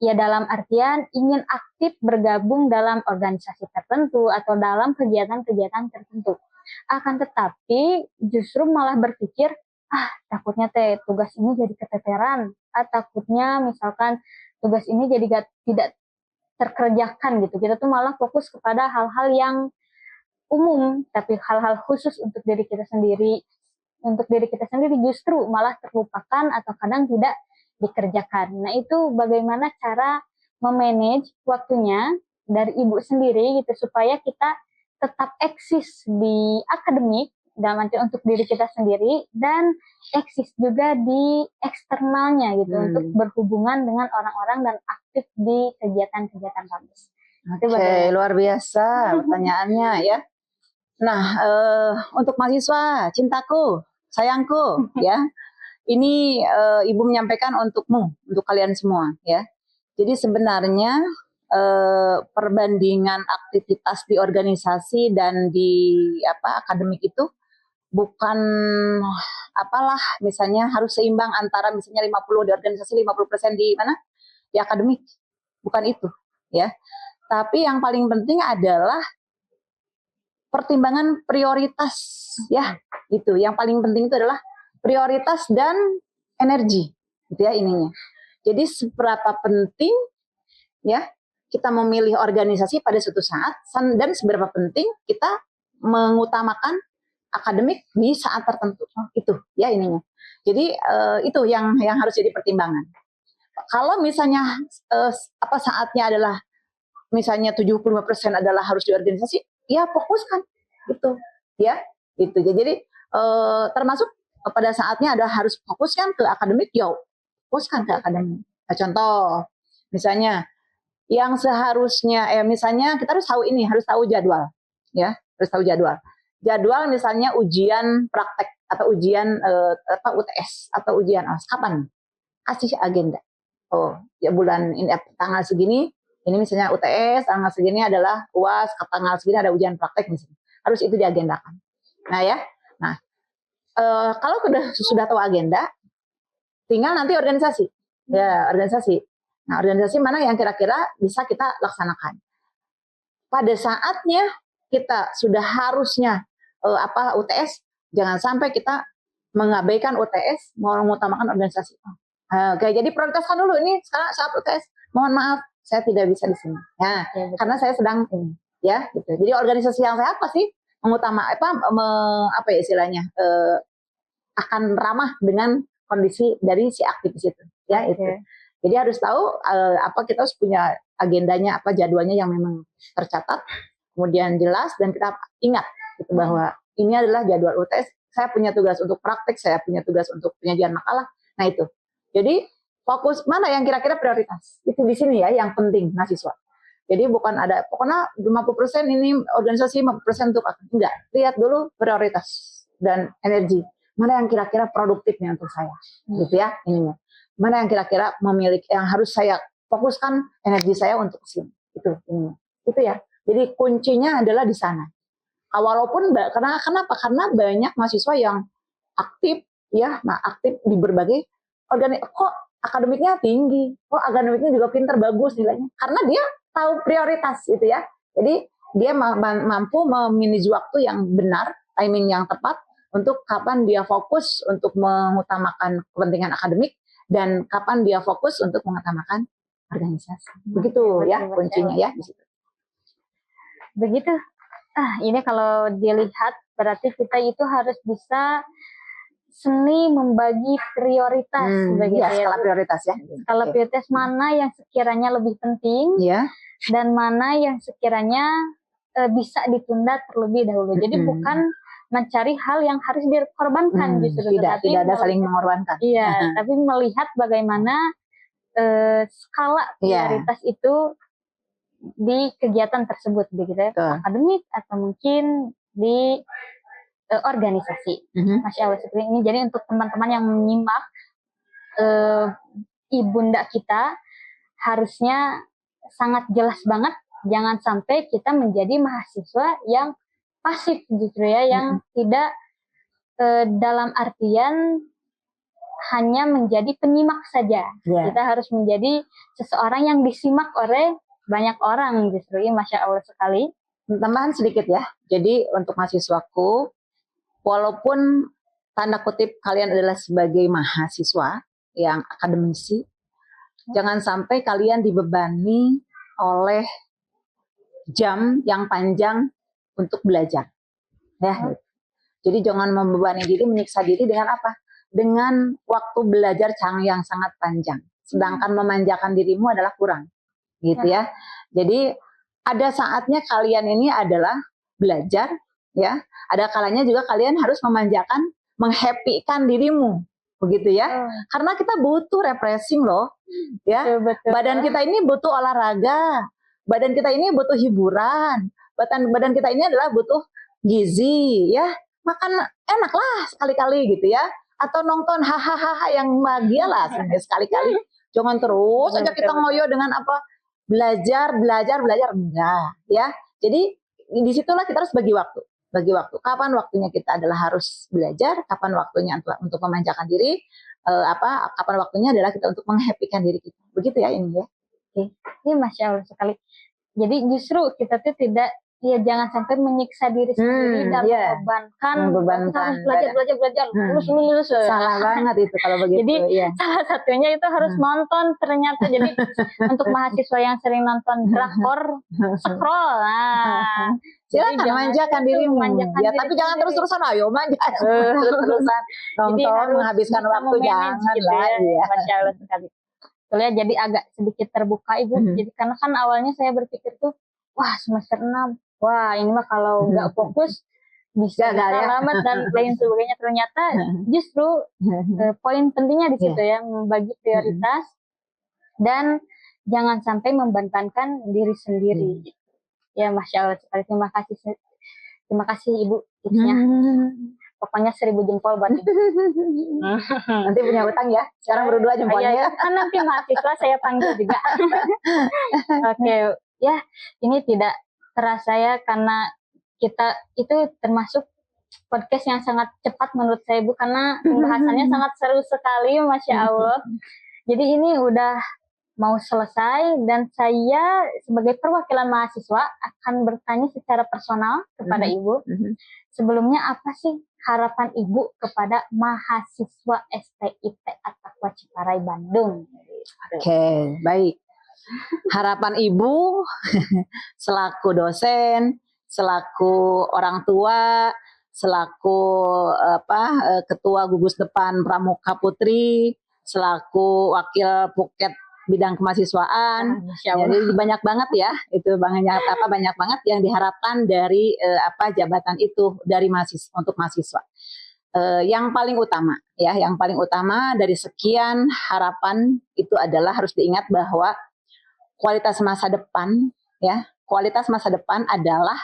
Ya dalam artian ingin aktif bergabung dalam organisasi tertentu atau dalam kegiatan-kegiatan tertentu. Akan tetapi justru malah berpikir, takutnya tugas ini jadi keteteran, takutnya misalkan tugas ini jadi tidak terkerjakan gitu. Kita tuh malah fokus kepada hal-hal yang umum, tapi hal-hal khusus untuk diri kita sendiri, justru malah terlupakan atau kadang tidak dikerjakan. Nah itu bagaimana cara memanage waktunya dari Ibu sendiri gitu supaya kita tetap eksis di akademik dalam arti untuk diri kita sendiri dan eksis juga di eksternalnya gitu untuk berhubungan dengan orang-orang dan aktif di kegiatan-kegiatan kampus. Oke, luar biasa pertanyaannya ya. Nah, untuk mahasiswa cintaku, sayangku ya. Ini Ibu menyampaikan untukmu, untuk kalian semua ya. Jadi sebenarnya perbandingan aktivitas di organisasi dan di akademik itu bukan misalnya harus seimbang antara misalnya 50 di organisasi, 50% di mana? Di akademik. Bukan itu, ya. Tapi yang paling penting adalah pertimbangan prioritas, ya. Itu. Yang paling penting itu adalah prioritas dan energi, gitu ya ininya. Jadi seberapa penting ya kita memilih organisasi pada suatu saat dan seberapa penting kita mengutamakan akademik di saat tertentu. Itu ya ininya. Jadi itu yang harus jadi pertimbangan. Kalau misalnya saatnya adalah misalnya 75% adalah harus di organisasi, ya fokuskan gitu ya. Gitu. Jadi termasuk pada saatnya ada harus fokuskan ke akademik, ya fokuskan ke akademik. Nah, contoh misalnya yang seharusnya misalnya kita harus tahu jadwal ya. harus tahu jadwal. Jadwal misalnya ujian praktek atau ujian UTS atau ujian AS, kapan? Kasih agenda. Oh, ya bulan ini tanggal segini, ini misalnya UTS, tanggal segini adalah UAS, tanggal segini ada ujian praktek misalnya. Harus itu diagendakan. Nah ya, nah kalau sudah tahu agenda, tinggal nanti organisasi. Ya, organisasi. Nah, organisasi mana yang kira-kira bisa kita laksanakan. Pada saatnya kita sudah harusnya UTS, jangan sampai kita mengabaikan UTS, mau mengutamakan organisasi. Oke, jadi prioritaskan dulu ini sekarang saat UTS. Mohon maaf, saya tidak bisa di sini. Ya, karena saya sedang ini, ya, gitu. Jadi organisasi yang saya apa sih apa ya istilahnya akan ramah dengan kondisi dari si aktivis itu, ya itu. Jadi harus tahu kita harus punya agendanya, apa jadwalnya yang memang tercatat, kemudian jelas dan kita ingat gitu bahwa ini adalah jadwal UTS. Saya punya tugas untuk praktek, saya punya tugas untuk penyajian makalah. Nah itu. Jadi fokus mana yang kira-kira prioritas. Itu di sini ya yang penting mahasiswa. Jadi bukan ada pokoknya 50% ini organisasi, 50% untuk enggak. Lihat dulu prioritas dan energi. Mana yang kira-kira produktifnya untuk saya. Gitu ya ininya. Mana yang kira-kira memiliki yang harus saya fokuskan energi saya untuk sini. Itu ininya. Itu ya. Jadi kuncinya adalah di sana. Walaupun kenapa? Karena banyak mahasiswa yang aktif ya, aktif di berbagai kok akademiknya tinggi, kok akademiknya juga pinter bagus nilainya. Karena dia tahu prioritas itu ya. Jadi dia mampu memanage waktu yang benar, timing yang tepat untuk kapan dia fokus untuk mengutamakan kepentingan akademik dan kapan dia fokus untuk mengutamakan organisasi. Begitu ya kuncinya ya di situ. Begitu. Ini kalau dilihat berarti kita itu harus bisa seni membagi prioritas ya, skala prioritas ya. Skala prioritas mana yang sekiranya lebih penting dan mana yang sekiranya bisa ditunda terlebih dahulu. Jadi bukan mencari hal yang harus dikorbankan justru, tidak ada saling mengorbankan. Iya, tapi melihat bagaimana skala prioritas itu di kegiatan tersebut begitu ya, akademik atau mungkin di organisasi. Masya Allah seperti ini. Jadi untuk teman-teman yang menyimak ibunda kita harusnya sangat jelas banget, jangan sampai kita menjadi mahasiswa yang pasif justru ya, yang tidak dalam artian hanya menjadi penyimak saja. Kita harus menjadi seseorang yang disimak oleh banyak orang justru ya. Masya Allah sekali. Tambahan sedikit ya. Jadi untuk mahasiswaku, walaupun tanda kutip kalian adalah sebagai mahasiswa yang akademisi, jangan sampai kalian dibebani oleh jam yang panjang untuk belajar. Ya. Jadi jangan membebani diri, menyiksa diri dengan apa? Dengan waktu belajar yang sangat panjang. Sedangkan memanjakan dirimu adalah kurang. Gitu ya. Jadi ada saatnya kalian ini adalah belajar ya. Ada kalanya juga kalian harus memanjakan, menghappykan dirimu. Begitu ya. Karena kita butuh refreshing loh. Ya. Badan kita ini butuh olahraga. Badan kita ini butuh hiburan. Badan kita ini adalah butuh gizi ya. Makan enak lah sekali-kali gitu ya. Atau nonton hahaha yang bahagia lah sekali-kali. Jangan terus aja kita ngoyo dengan apa belajar enggak ya. Jadi disitulah kita harus bagi waktu. Kapan waktunya kita adalah harus belajar, kapan waktunya untuk memanjakan diri, kapan waktunya adalah kita untuk menghappykan diri kita. Begitu ya ini ya. Ini Masya Allah sekali. Jadi justru kita tuh tidak, ya jangan sampai menyiksa diri sendiri dan membebankan harus belajar lulus. Salah banget itu kalau begitu. Jadi salah satunya itu harus nonton ternyata. Jadi untuk mahasiswa yang sering nonton drakor, scroll, silakan manjakan dirimu. Ya, tapi jangan terus-terusan ayo manja. Terus-terusan nonton menghabiskan waktu jangan gitu lah. Ya. Masya Allah sekali. Jadi agak sedikit terbuka Ibu. Jadi karena kan awalnya saya berpikir tuh, wah semester 6. Wah ini mah kalau nggak fokus bisa selamat dan lain sebagainya. Ternyata justru poin pentingnya di situ ya, membagi prioritas dan jangan sampai membebankan diri sendiri. Ya Masya Allah sekali, terima kasih Terima kasih Ibu tipsnya. Pokoknya 1000 jempol buat Ibu. Nanti punya utang ya. Sekarang baru 2 jempolnya. Iya, kan nanti mahasiswa saya panggil juga. Oke, ya ini tidak terasa ya karena kita itu termasuk podcast yang sangat cepat menurut saya Bu, karena pembahasannya sangat seru sekali, Masya Allah. Jadi ini udah mau selesai dan saya sebagai perwakilan mahasiswa akan bertanya secara personal kepada Ibu. Sebelumnya apa sih harapan Ibu kepada mahasiswa STIP At-Taqwa Ciparai Bandung? Oke, baik. Harapan Ibu selaku dosen, selaku orang tua, selaku ketua gugus depan Pramuka Putri, selaku wakil Puket bidang kemahasiswaan. Jadi banyak banget ya, itu banyak banget yang diharapkan dari jabatan itu dari mahasiswa untuk mahasiswa. Yang paling utama dari sekian harapan itu adalah harus diingat bahwa kualitas masa depan adalah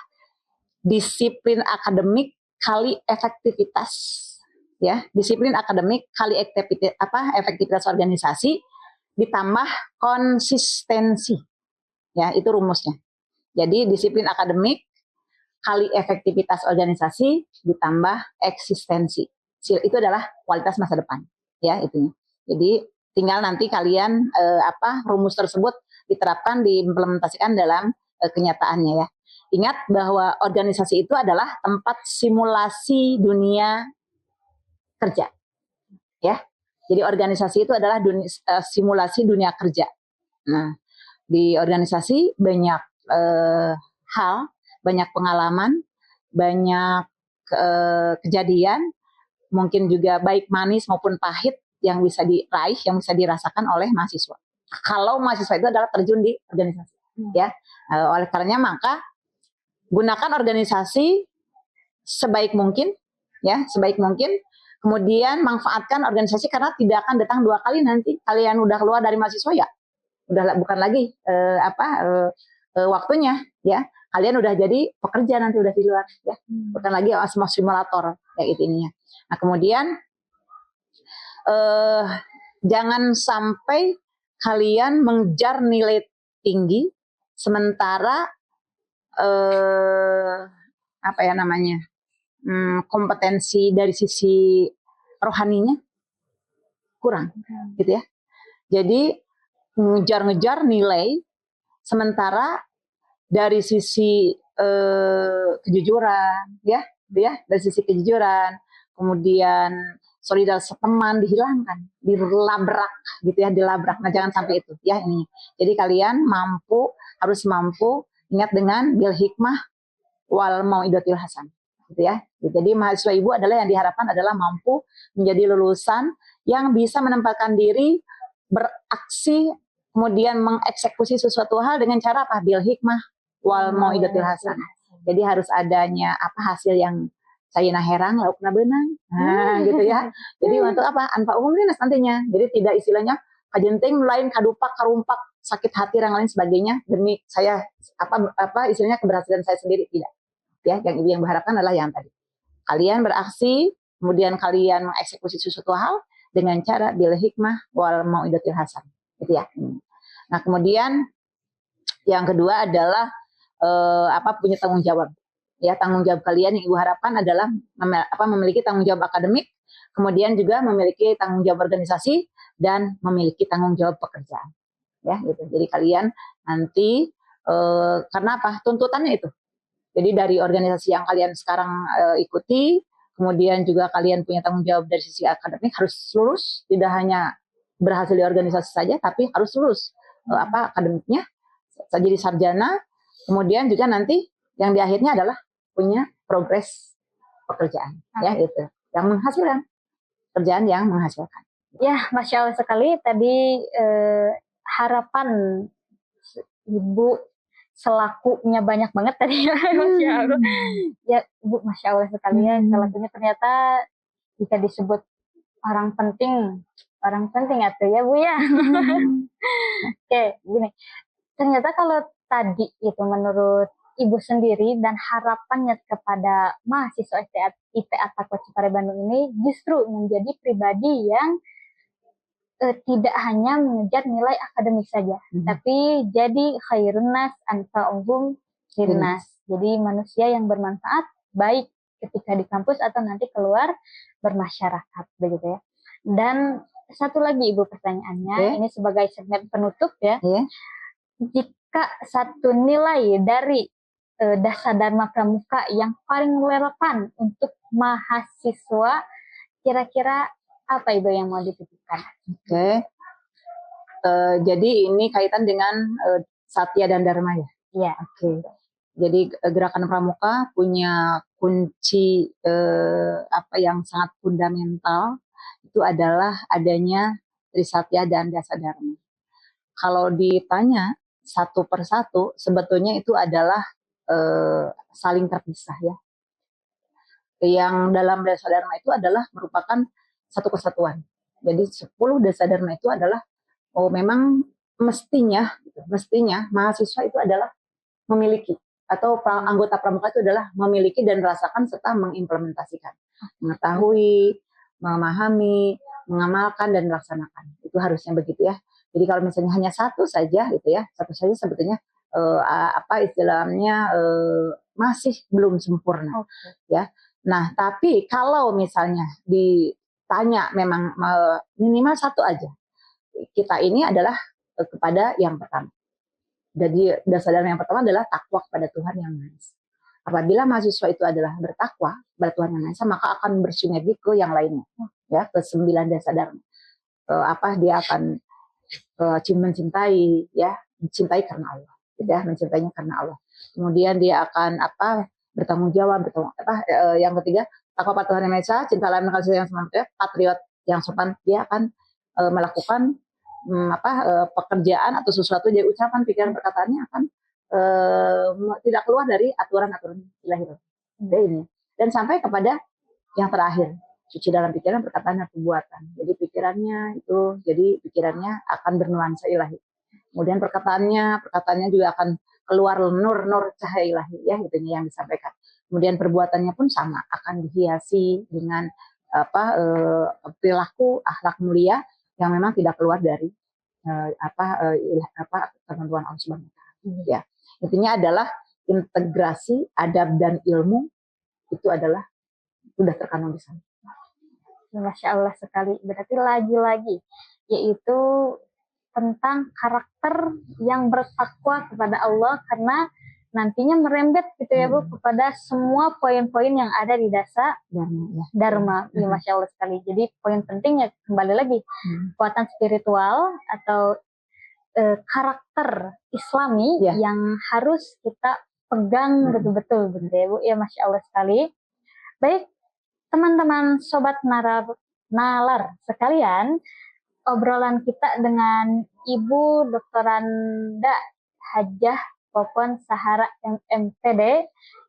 disiplin akademik kali efektivitas, ya, disiplin akademik kali efektivitas organisasi ditambah konsistensi, ya, itu rumusnya. Jadi disiplin akademik kali efektivitas organisasi ditambah eksistensi, itu adalah kualitas masa depan, ya, itunya. Jadi tinggal nanti kalian rumus tersebut diterapkan, diimplementasikan dalam kenyataannya, ya. Ingat bahwa organisasi itu adalah tempat simulasi dunia kerja, ya. Jadi organisasi itu adalah simulasi dunia kerja. Nah, di organisasi banyak hal, banyak pengalaman, banyak kejadian, mungkin juga baik manis maupun pahit yang bisa diraih, yang bisa dirasakan oleh mahasiswa. Kalau mahasiswa itu adalah terjun di organisasi, ya. Oleh karenanya maka gunakan organisasi sebaik mungkin, ya, sebaik mungkin. Kemudian manfaatkan organisasi karena tidak akan datang 2 kali nanti. Kalian udah keluar dari mahasiswa ya, udah bukan lagi waktunya, ya. Kalian udah jadi pekerja nanti, udah di luar, ya. Bukan lagi semua simulator kayak gitu ininya. Nah, kemudian jangan sampai kalian mengejar nilai tinggi sementara kompetensi dari sisi rohaninya kurang, gitu ya. Jadi ngejar-ngejar nilai sementara dari sisi kejujuran, ya, dari sisi kejujuran, kemudian solidaritas teman dihilangkan, dilabrak, gitu ya, dilabrak. Nah, jangan sampai itu, ya, ini. Jadi kalian harus mampu ingat dengan bil hikmah wal mau'idotil hasan, gitu ya. Jadi mahasiswa Ibu adalah yang diharapkan adalah mampu menjadi lulusan yang bisa menempatkan diri, beraksi, kemudian mengeksekusi sesuatu hal dengan cara apa? Bil hikmah wal mau'idotil hasan. Jadi harus adanya hasil yang sayina herang laukna beunang. Nah, gitu ya. Jadi untuk apa? Anfa umum dinas nantinya. Jadi tidak istilahnya kajenting lain kadupak karumpak sakit hati dan lain sebagainya demi saya istilahnya keberhasilan saya sendiri, tidak. Ya, yang Ibu yang berharapkan adalah yang tadi. Kalian beraksi, kemudian kalian mengeksekusi sesuatu hal dengan cara bil hikmah wal mau'idotil hasan. Gitu ya. Nah, kemudian yang kedua adalah punya tanggung jawab. Ya, tanggung jawab kalian yang Ibu harapkan adalah memiliki tanggung jawab akademik, kemudian juga memiliki tanggung jawab organisasi dan memiliki tanggung jawab pekerjaan. Ya, gitu. Jadi kalian nanti karena apa? Tuntutannya itu. Jadi dari organisasi yang kalian sekarang ikuti, kemudian juga kalian punya tanggung jawab dari sisi akademik, harus lulus, tidak hanya berhasil di organisasi saja, tapi harus lulus akademiknya, jadi sarjana, kemudian juga nanti yang di akhirnya adalah punya progres pekerjaan, ya, itu yang menghasilkan, kerjaan yang menghasilkan. Ya, Masya Allah sekali tadi harapan Ibu selakunya banyak banget tadi, Masya Allah. Ya, Ibu, Masya Allah sekali ya, selakunya ternyata jika disebut orang penting atau ya Bu ya. Oke, gini. Ternyata kalau tadi itu menurut Ibu sendiri dan harapannya kepada mahasiswa IPA Takwa Ciparai Bandung ini justru menjadi pribadi yang tidak hanya mengejar nilai akademik saja, tapi jadi khairun nas anfa'uhum linnas. Jadi manusia yang bermanfaat baik ketika di kampus atau nanti keluar bermasyarakat begitu ya. Dan satu lagi Ibu pertanyaannya, ini sebagai segmen penutup ya. Jika satu nilai dari Dasar Dharma Pramuka yang paling relevan untuk mahasiswa, kira-kira apa Ibu yang mau dititipkan? Jadi ini kaitan dengan Satya dan Dharma ya? Iya. Jadi gerakan Pramuka punya kunci yang sangat fundamental, itu adalah adanya Trisatya dan Dasa Dharma. Kalau ditanya satu persatu, sebetulnya itu adalah saling terpisah ya. Yang dalam Dasa Dharma itu adalah merupakan satu kesatuan. Jadi 10 Dasa Dharma itu adalah memang mestinya mahasiswa itu adalah memiliki, atau anggota pramuka itu adalah memiliki dan merasakan serta mengimplementasikan, mengetahui, memahami, mengamalkan dan melaksanakan. Itu harusnya begitu ya. Jadi kalau misalnya hanya satu saja gitu ya, satu saja sebetulnya istilahnya masih belum sempurna ya. Nah, tapi kalau misalnya ditanya memang minimal satu aja, kita ini adalah kepada yang pertama. Jadi dasar yang pertama adalah takwa kepada Tuhan Yang Maha Esa. Apabila mahasiswa itu adalah bertakwa kepada Tuhan Yang Maha Esa, maka akan bersinergi ke yang lainnya, ya, ke 9 dasar dharma. Dia akan mencintai, ya, mencintai karena Allah, ya, mencintainya karena Allah. Kemudian dia akan bertanggung jawab, yang ketiga takwa pada Tuhan Yang Maha Esa, cinta lain kasih yang semangat, patriot yang sopan. Dia akan melakukan pekerjaan atau sesuatu dari ucapan, pikiran, perkataannya akan tidak keluar dari aturan-aturan ilahi ini. Dan sampai kepada yang terakhir, suci dalam pikiran, perkataan, dan perbuatan. Jadi pikirannya akan bernuansa ilahi. Kemudian perkataannya juga akan keluar nur cahaya ilahi, ya, gitu yang disampaikan. Kemudian perbuatannya pun sama, akan dihiasi dengan perilaku akhlak mulia yang memang tidak keluar dari ketentuan Allah Subhanahu wa Ta'ala. Ya. Intinya adalah integrasi adab dan ilmu itu adalah sudah terkandung di sana. Masya Allah sekali. Berarti lagi-lagi yaitu tentang karakter yang bertakwa kepada Allah, karena nantinya merembet gitu ya Bu kepada semua poin-poin yang ada di dasar Dharma. Ya, Masya Allah sekali. Jadi poin pentingnya kembali lagi kekuatan spiritual atau karakter Islami yang harus kita pegang betul-betul begitu ya Bu. Ya, Masya Allah sekali. Baik teman-teman sobat nalar sekalian, obrolan kita dengan Ibu Doktoranda Hajah Popon Sahara MPD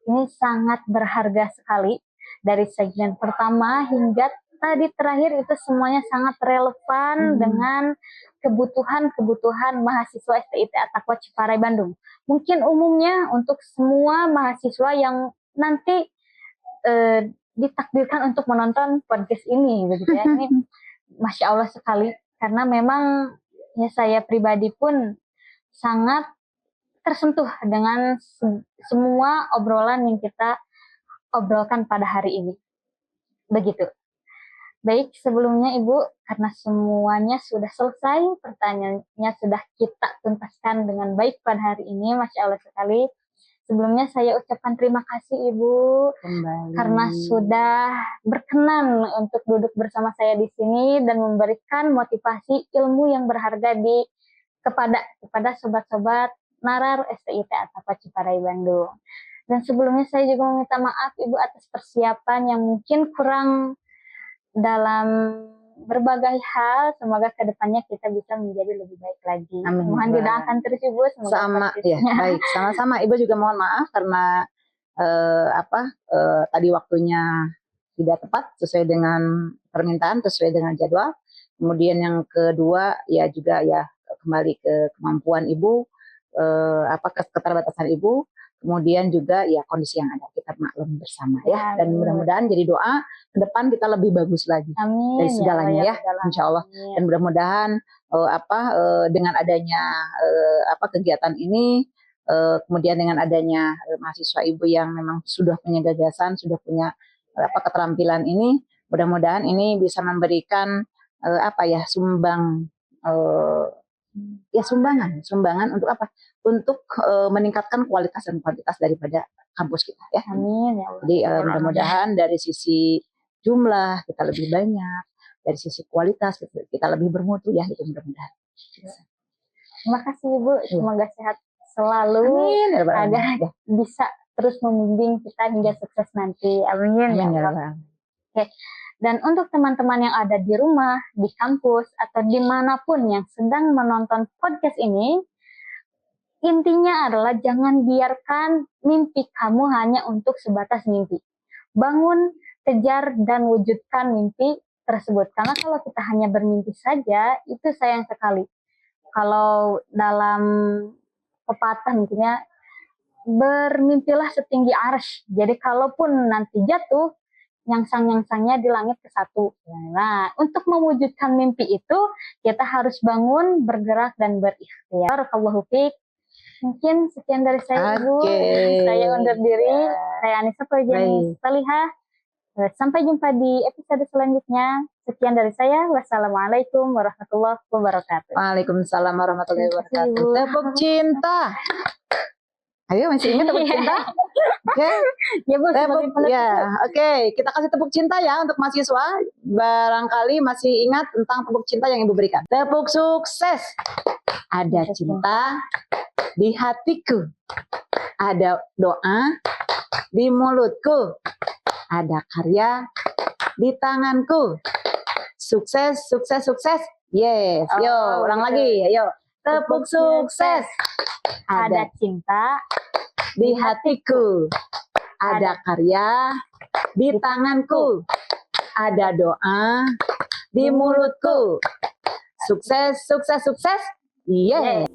ini sangat berharga sekali. Dari segmen pertama hingga tadi terakhir itu semuanya sangat relevan dengan kebutuhan mahasiswa STIT Takwa Ciparai Bandung. Mungkin umumnya untuk semua mahasiswa yang nanti ditakdirkan untuk menonton podcast ini begitu ya. Ini Masya Allah sekali, karena memang ya saya pribadi pun sangat tersentuh dengan semua obrolan yang kita obrolkan pada hari ini. Begitu. Baik, sebelumnya Ibu, karena semuanya sudah selesai, pertanyaannya sudah kita tuntaskan dengan baik pada hari ini, Masya Allah sekali. Sebelumnya saya ucapkan terima kasih Ibu karena sudah berkenan untuk duduk bersama saya di sini dan memberikan motivasi ilmu yang berharga kepada sobat-sobat narar STIT Takwa Ciparai Bandung. Dan sebelumnya saya juga meminta maaf Ibu atas persiapan yang mungkin kurang dalam berbagai hal. Semoga kedepannya kita bisa menjadi lebih baik lagi. Amin. Mohon didoakan terus Ibu. Baik, sama-sama. Ibu juga mohon maaf karena tadi waktunya tidak tepat sesuai dengan permintaan, sesuai dengan jadwal. Kemudian yang kedua ya juga ya kembali ke kemampuan Ibu, keterbatasan Ibu. kemudian juga ya kondisi yang ada kita maklum bersama ya. Dan Amin. mudah-mudahan jadi doa ke depan kita lebih bagus lagi Amin. dari segalanya ya, Rabbal insya Allah. alamin. Dan mudah-mudahan dengan adanya kegiatan ini, kemudian dengan adanya mahasiswa ibu yang memang sudah punya gagasan, sudah punya keterampilan ini, mudah-mudahan ini bisa memberikan sumbangan untuk apa? Untuk meningkatkan kualitas dan kuantitas daripada kampus kita ya. Amin ya Allah. Jadi mudah-mudahan dari sisi jumlah kita lebih banyak, dari sisi kualitas kita lebih bermutu ya, itu mudah-mudahan. Terima kasih Ibu, semoga sehat selalu. Amin. Agar bisa terus membimbing kita hingga sukses nanti. Amin ya Allah. Oke. Dan untuk teman-teman yang ada di rumah, di kampus, atau dimanapun yang sedang menonton podcast ini, intinya adalah jangan biarkan mimpi kamu hanya untuk sebatas mimpi. Bangun, kejar, dan wujudkan mimpi tersebut. Karena kalau kita hanya bermimpi saja, itu sayang sekali. Kalau dalam pepatah mungkinnya, bermimpilah setinggi arsy. Jadi kalaupun nanti jatuh, nyangsang-nyangsangnya di langit ke satu. Nah, untuk mewujudkan mimpi itu, kita harus bangun, bergerak, dan berikhtiar. Barakallahu fiik. Mungkin sekian dari saya, Ibu. Saya undur diri. Saya Anissa Fauzani Salihah. Sampai jumpa di episode selanjutnya. Sekian dari saya. Wassalamualaikum warahmatullahi wabarakatuh. Waalaikumsalam warahmatullahi wabarakatuh. Tepuk cinta. Ayo, masih ingat tepuk cinta? Oke. Ya, Bu, Oke. Kita kasih tepuk cinta ya untuk mahasiswa. Barangkali masih ingat tentang tepuk cinta yang Ibu berikan. Tepuk sukses. Ada cinta di hatiku. Ada doa di mulutku. Ada karya di tanganku. Sukses, sukses, sukses. Yes. Yo, ulang lagi. Ayo. Tepuk sukses. Ada cinta di hatiku, ada karya di tanganku, ada doa di mulutku. Sukses, sukses, sukses. Yes.